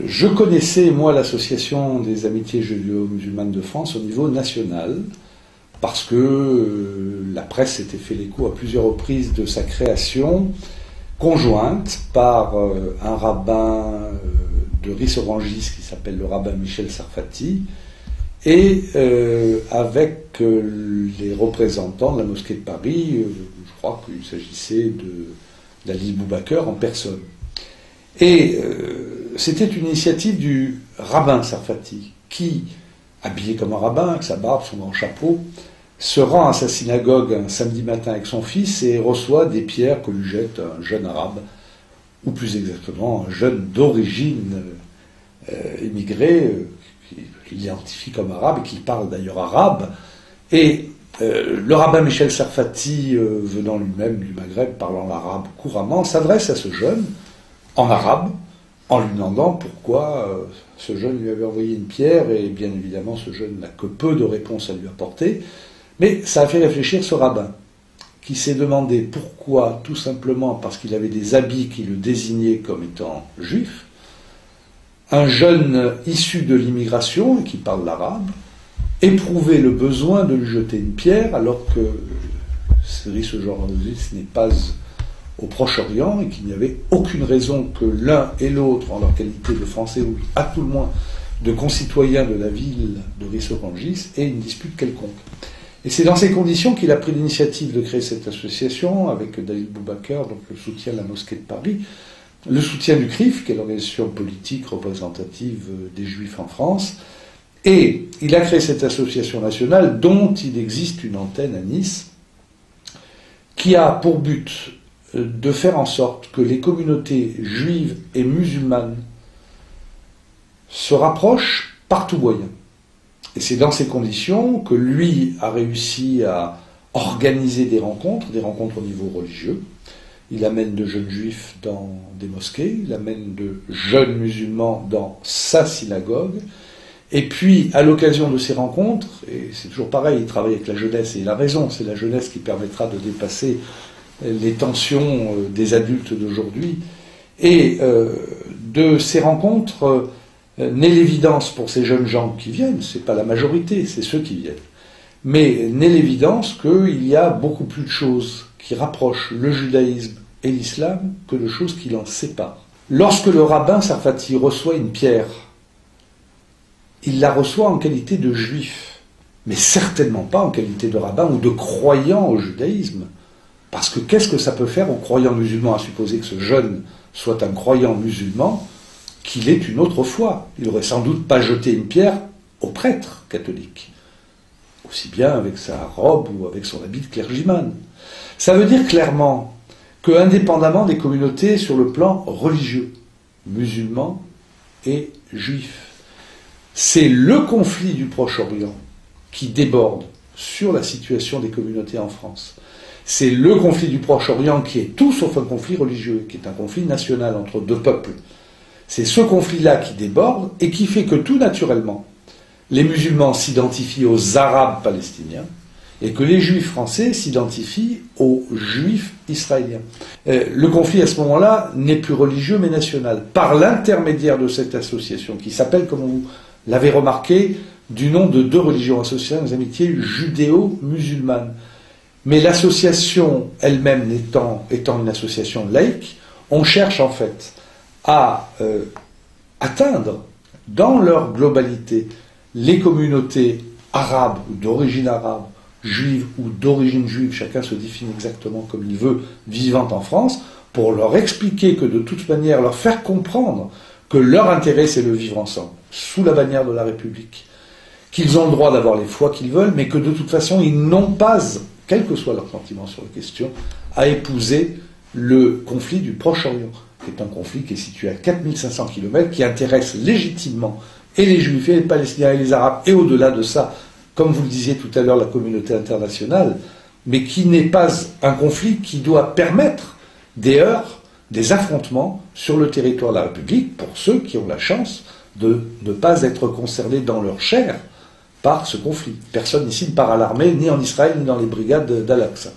Je connaissais, moi, l'association des amitiés judéo-musulmanes de France au niveau national, parce que la presse s'était fait l'écho à plusieurs reprises de sa création, conjointe par un rabbin de Ris-Orangis qui s'appelle le rabbin Michel Sarfati, et avec les représentants de la mosquée de Paris, je crois qu'il s'agissait d'Ali Boubaker en personne. Et c'était une initiative du rabbin Sarfati, qui, habillé comme un rabbin, avec sa barbe, son grand chapeau, se rend à sa synagogue un samedi matin avec son fils et reçoit des pierres que lui jette un jeune arabe, ou plus exactement un jeune d'origine immigrée, qu'il identifie comme arabe et qui parle d'ailleurs arabe. Et le rabbin Michel Sarfati, venant lui-même du Maghreb, parlant l'arabe couramment, s'adresse à ce jeune en arabe, en lui demandant pourquoi ce jeune lui avait envoyé une pierre, et bien évidemment ce jeune n'a que peu de réponses à lui apporter, mais ça a fait réfléchir ce rabbin, qui s'est demandé pourquoi, tout simplement parce qu'il avait des habits qui le désignaient comme étant juif, un jeune issu de l'immigration, qui parle l'arabe, éprouvait le besoin de lui jeter une pierre, alors que ce n'est pas au Proche-Orient, et qu'il n'y avait aucune raison que l'un et l'autre, en leur qualité de Français, ou à tout le moins de concitoyens de la ville de Ris-Orangis, aient une dispute quelconque. Et c'est dans ces conditions qu'il a pris l'initiative de créer cette association, avec David Boubaker, donc le soutien de la mosquée de Paris, le soutien du CRIF, qui est l'organisation politique représentative des Juifs en France, et il a créé cette association nationale, dont il existe une antenne à Nice, qui a pour but de faire en sorte que les communautés juives et musulmanes se rapprochent par tout moyen. Et c'est dans ces conditions que lui a réussi à organiser des rencontres au niveau religieux. Il amène de jeunes juifs dans des mosquées, il amène de jeunes musulmans dans sa synagogue, et puis à l'occasion de ces rencontres, et c'est toujours pareil, il travaille avec la jeunesse, et il a raison, c'est la jeunesse qui permettra de dépasser les tensions des adultes d'aujourd'hui, et de ces rencontres naît l'évidence pour ces jeunes gens qui viennent, c'est pas la majorité, c'est ceux qui viennent, mais naît l'évidence qu'il y a beaucoup plus de choses qui rapprochent le judaïsme et l'islam que de choses qui l'en séparent. Lorsque le rabbin Sarfati reçoit une pierre, il la reçoit en qualité de juif, mais certainement pas en qualité de rabbin ou de croyant au judaïsme. Parce que qu'est-ce que ça peut faire aux croyants musulmans, à supposer que ce jeune soit un croyant musulman, qu'il ait une autre foi. Il n'aurait sans doute pas jeté une pierre au prêtre catholique, aussi bien avec sa robe ou avec son habit de clergyman. Ça veut dire clairement que, indépendamment des communautés sur le plan religieux, musulmans et juifs, c'est le conflit du Proche-Orient qui déborde sur la situation des communautés en France. C'est le conflit du Proche-Orient qui est tout sauf un conflit religieux, qui est un conflit national entre deux peuples. C'est ce conflit-là qui déborde et qui fait que tout naturellement, les musulmans s'identifient aux Arabes palestiniens et que les Juifs français s'identifient aux Juifs israéliens. Le conflit à ce moment-là n'est plus religieux mais national. Par l'intermédiaire de cette association qui s'appelle, comme vous l'avez remarqué, du nom de deux religions associées aux amitiés judéo-musulmanes. Mais l'association elle-même étant une association laïque, on cherche en fait à atteindre dans leur globalité les communautés arabes ou d'origine arabe, juive ou d'origine juive, chacun se définit exactement comme il veut, vivant en France, pour leur expliquer que de toute manière, leur faire comprendre que leur intérêt c'est le vivre ensemble, sous la bannière de la République, qu'ils ont le droit d'avoir les foi qu'ils veulent, mais que de toute façon ils n'ont pas, quel que soit leur sentiment sur la question, à épouser le conflit du Proche-Orient, qui est un conflit qui est situé à 4500 km, qui intéresse légitimement et les Juifs, et les Palestiniens, et les Arabes, et au-delà de ça, comme vous le disiez tout à l'heure, la communauté internationale, mais qui n'est pas un conflit qui doit permettre des heurts, des affrontements sur le territoire de la République, pour ceux qui ont la chance de ne pas être concernés dans leur chair par ce conflit. Personne ici ne part à l'armée, ni en Israël, ni dans les brigades d'Al-Aqsa.